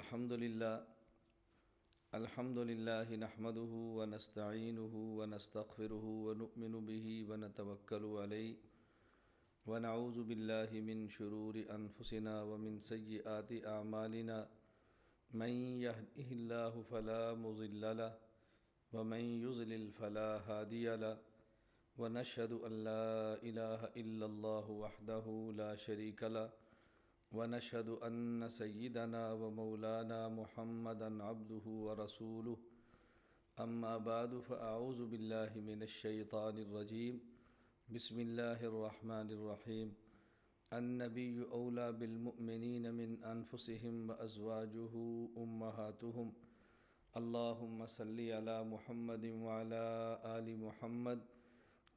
الحمد للہ نحمده ونستعینه ونستغفره ونؤمن به ونتوکل علیہ ونعوذ باللہ من شرور انفسنا ومن سیئات اعمالنا من یهده اللہ فلا مضل له ومن یضلل فلا ہادی له ونشهد ان لا الہ الا اللہ وحدہ لا شریک له ونشهد أن سيدنا ومولانا محمدا عبده ورسوله أما بعد فأعوذ بالله من الشيطان الرجيم بسم الله الرحمن الرحيم النبي أولى بالمؤمنين من أنفسهم وأزواجه أمهاتهم اللهم صل على محمد وعلى آل محمد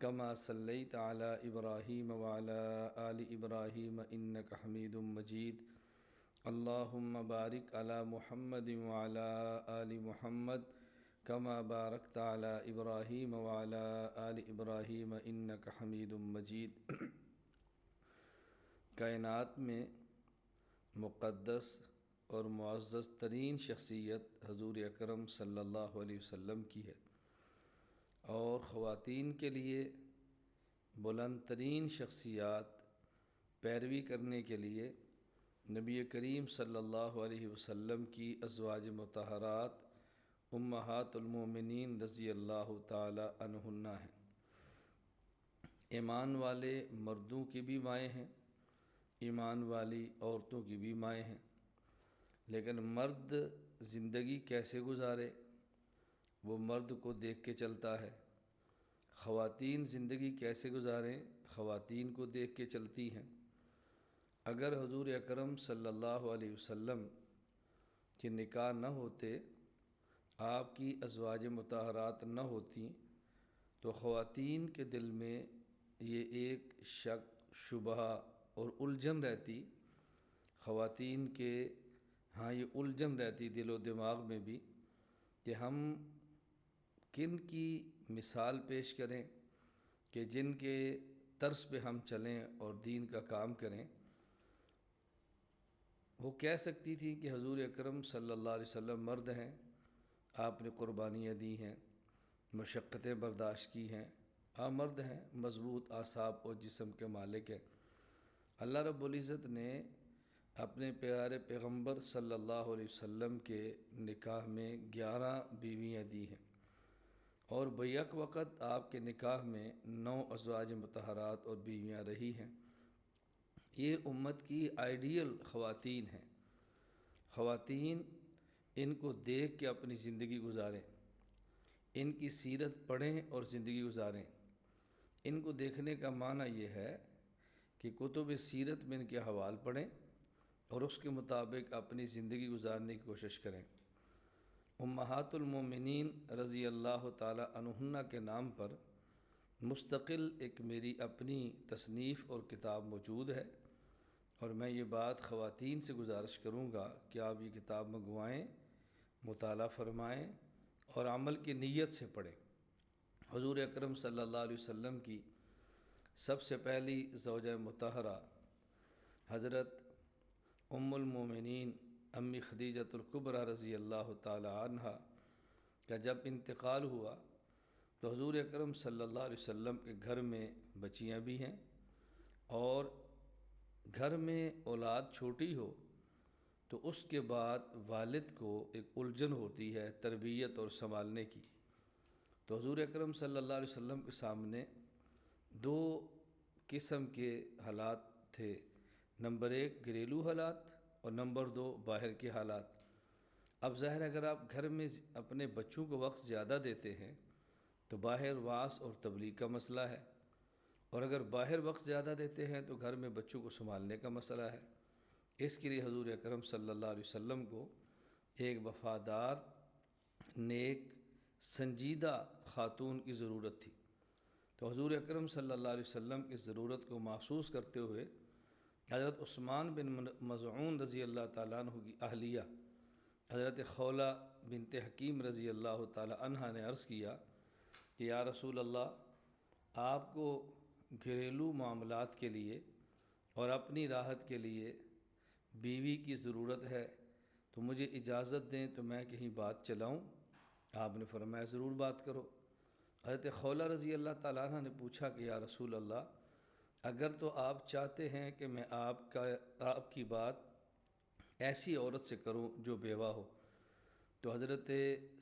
كما صليت على إبراهيم وعلى آل إبراهيم إنك حميد مجيد اللهم بارك على محمد وعلى آل محمد كما باركت على إبراهيم وعلى آل إبراهيم إنك حميد مجيد کائنات میں مقدس اور معزز ترین شخصیت حضور اکرم صلی اللہ علیہ وسلم کی ہے، اور خواتین کے لیے بلند ترین شخصیات پیروی کرنے کے لیے نبی کریم صلی اللہ علیہ وسلم کی ازواج مطہرات امہات المومنین رضی اللہ تعالی عنہن ہیں۔ ایمان والے مردوں کی بھی مائیں ہیں، ایمان والی عورتوں کی بھی مائیں ہیں، لیکن مرد زندگی کیسے گزارے وہ مرد کو دیکھ کے چلتا ہے، خواتین زندگی کیسے گزاریں خواتین کو دیکھ کے چلتی ہیں۔ اگر حضور اکرم صلی اللہ علیہ وسلم کے نکاح نہ ہوتے، آپ کی ازواج مطہرات نہ ہوتیں، تو خواتین کے دل میں یہ ایک شک شبہ اور الجھن رہتی، خواتین کے یہ الجھن رہتی دل و دماغ میں بھی کہ ہم کن کی مثال پیش کریں کہ جن کے طرز پہ ہم چلیں اور دین کا کام کریں۔ وہ کہہ سکتی تھی کہ حضور اکرم صلی اللہ علیہ وسلم مرد ہیں، آپ نے قربانیاں دی ہیں، مشقتیں برداشت کی ہیں، آپ مرد ہیں، مضبوط اعصاب اور جسم کے مالک ہیں۔ اللہ رب العزت نے اپنے پیارے پیغمبر صلی اللہ علیہ وسلم کے نکاح میں 11 بیویاں دی ہیں، اور بیک وقت آپ کے نکاح میں 9 ازواج مطہرات اور بیویاں رہی ہیں۔ یہ امت کی آئیڈیل خواتین ہیں۔ خواتین ان کو دیکھ کے اپنی زندگی گزاریں، ان کی سیرت پڑھیں اور زندگی گزاریں۔ ان کو دیکھنے کا معنی یہ ہے کہ کتب سیرت میں ان کے احوال پڑھیں اور اس کے مطابق اپنی زندگی گزارنے کی کوشش کریں۔ امہات المومنین رضی اللہ تعالی عنہن کے نام پر مستقل ایک میری اپنی تصنیف اور کتاب موجود ہے، اور میں یہ بات خواتین سے گزارش کروں گا کہ آپ یہ کتاب منگوائیں، مطالعہ فرمائیں اور عمل کی نیت سے پڑھیں۔ حضور اکرم صلی اللہ علیہ وسلم کی سب سے پہلی زوجہ مطہرہ حضرت ام المومنین امی خدیجۃ الکبریٰ رضی اللہ تعالی عنہا کا جب انتقال ہوا تو حضور اکرم صلی اللہ علیہ وسلم کے گھر میں بچیاں بھی ہیں، اور گھر میں اولاد چھوٹی ہو تو اس کے بعد والد کو ایک الجھن ہوتی ہے تربیت اور سنبھالنے کی۔ تو حضور اکرم صلی اللہ علیہ وسلم کے سامنے 2 قسم کے حالات تھے، نمبر 1 گھریلو حالات اور نمبر 2 باہر کے حالات۔ اب ظاہر ہے اگر آپ گھر میں اپنے بچوں کو وقت زیادہ دیتے ہیں تو باہر وعظ اور تبلیغ کا مسئلہ ہے، اور اگر باہر وقت زیادہ دیتے ہیں تو گھر میں بچوں کو سنبھالنے کا مسئلہ ہے۔ اس کے لیے حضور اکرم صلی اللہ علیہ وسلم کو ایک وفادار، نیک، سنجیدہ خاتون کی ضرورت تھی۔ تو حضور اکرم صلی اللہ علیہ وسلم کی ضرورت کو محسوس کرتے ہوئے حضرت عثمان بن مظعون رضی اللہ تعالیٰ عنہ کی اہلیہ حضرت خولہ بنت حکیم رضی اللہ تعالیٰ عنہ نے عرض کیا کہ یا رسول اللہ، آپ کو گھریلو معاملات کے لیے اور اپنی راحت کے لیے بیوی کی ضرورت ہے، تو مجھے اجازت دیں تو میں کہیں بات چلاؤں؟ آپ نے فرمایا ضرور بات کرو۔ حضرت خولہ رضی اللہ تعالیٰ عنہ نے پوچھا کہ یا رسول اللہ، اگر تو آپ چاہتے ہیں کہ میں آپ کی بات ایسی عورت سے کروں جو بیوہ ہو، تو حضرت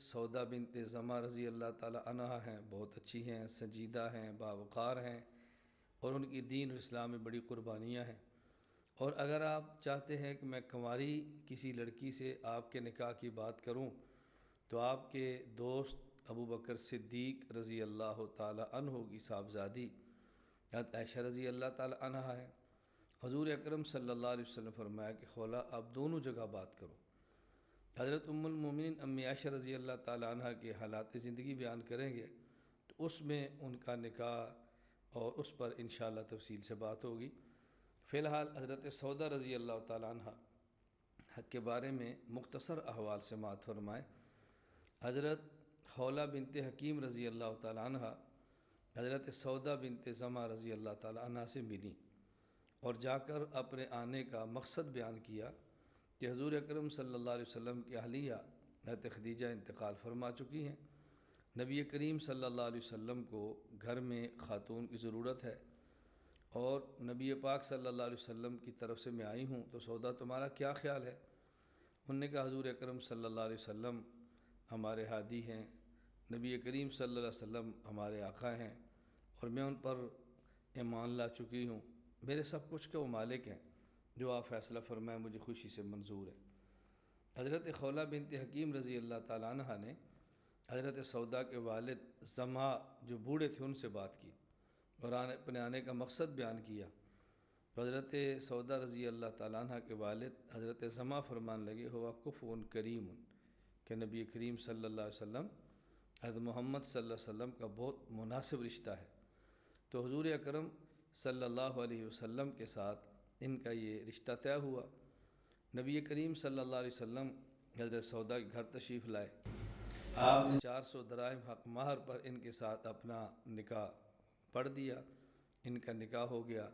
سودا بنت زمع رضی اللہ تعالیٰ عنہ ہیں، بہت اچھی ہیں، سنجیدہ ہیں، باوقار ہیں، اور ان کی دین اور اسلام میں بڑی قربانیاں ہیں۔ اور اگر آپ چاہتے ہیں کہ میں کنواری کسی لڑکی سے آپ کے نکاح کی بات کروں، تو آپ کے دوست ابو بکر صدیق رضی اللہ تعالیٰ عنہ کی صاحبزادی حضرت عائشہ رضی اللہ تعالیٰ عنہ ہے۔ حضور اکرم صلی اللہ علیہ وسلم فرمایا کہ خولہ آپ دونوں جگہ بات کرو۔ حضرت ام المومنین امی عائشہ رضی اللہ تعالیٰ عنہ کے حالات زندگی بیان کریں گے تو اس میں ان کا نکاح اور اس پر انشاءاللہ تفصیل سے بات ہوگی۔ فی الحال حضرت سودا رضی اللہ تعالیٰ عنہ کے بارے میں مختصر احوال سماعت فرمائیں۔ حضرت خولہ بنت حکیم رضی اللہ تعالیٰ عنہ حضرت سودا بنت زمع رضی اللہ تعالیٰ عنہ سے ملی اور جا کر اپنے آنے کا مقصد بیان کیا کہ حضور اکرم صلی اللہ علیہ وسلم کی اہلیہ حضرت خدیجہ انتقال فرما چکی ہیں، نبی کریم صلی اللہ علیہ وسلم کو گھر میں خاتون کی ضرورت ہے، اور نبی پاک صلی اللہ علیہ وسلم کی طرف سے میں آئی ہوں، تو سودا تمہارا کیا خیال ہے؟ انہوں نے کہا حضور اکرم صلی اللہ علیہ وسلم ہمارے ہادی ہیں، نبی کریم صلی اللہ علیہ وسلم ہمارے آقا ہیں، اور میں ان پر ایمان لا چکی ہوں، میرے سب کچھ کے وہ مالک ہیں، جو آپ فیصلہ فرمائیں مجھے خوشی سے منظور ہے۔ حضرت خولہ بنت حکیم رضی اللہ تعالیٰ عنہ نے حضرت سودا کے والد زمع جو بوڑھے تھے ان سے بات کی اور اپنے آنے کا مقصد بیان کیا۔ حضرت سودا رضی اللہ تعالیٰ عنہ کے والد حضرت زمع فرمان لگے ہوا کفو کریم، کہ نبی کریم صلی اللہ علیہ وسلم حضرت محمد صلی اللہ علیہ وسلم کا بہت مناسب رشتہ ہے۔ تو حضور اکرم صلی اللہ علیہ وسلم کے ساتھ ان کا یہ رشتہ طے ہوا۔ نبی کریم صلی اللہ علیہ وسلم حضرت سودا کے گھر تشریف لائے، آپ نے 400 دراہم حق مہر پر ان کے ساتھ اپنا نکاح پڑھ دیا، ان کا نکاح ہو گیا۔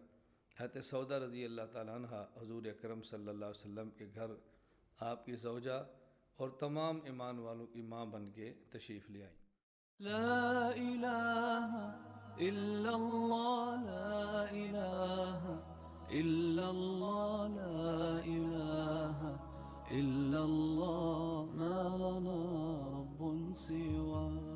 حضرت سودا رضی اللہ تعالیٰ عنہ حضور اکرم صلی اللہ علیہ وسلم کے گھر آپ کی زوجہ اور تمام ایمان والوں کی ماں بن کے تشریف لے آئیں۔ لا الہ الا اللہ، لا الہ الا اللہ، لا الہ الا اللہ، ما لنا رب سواه۔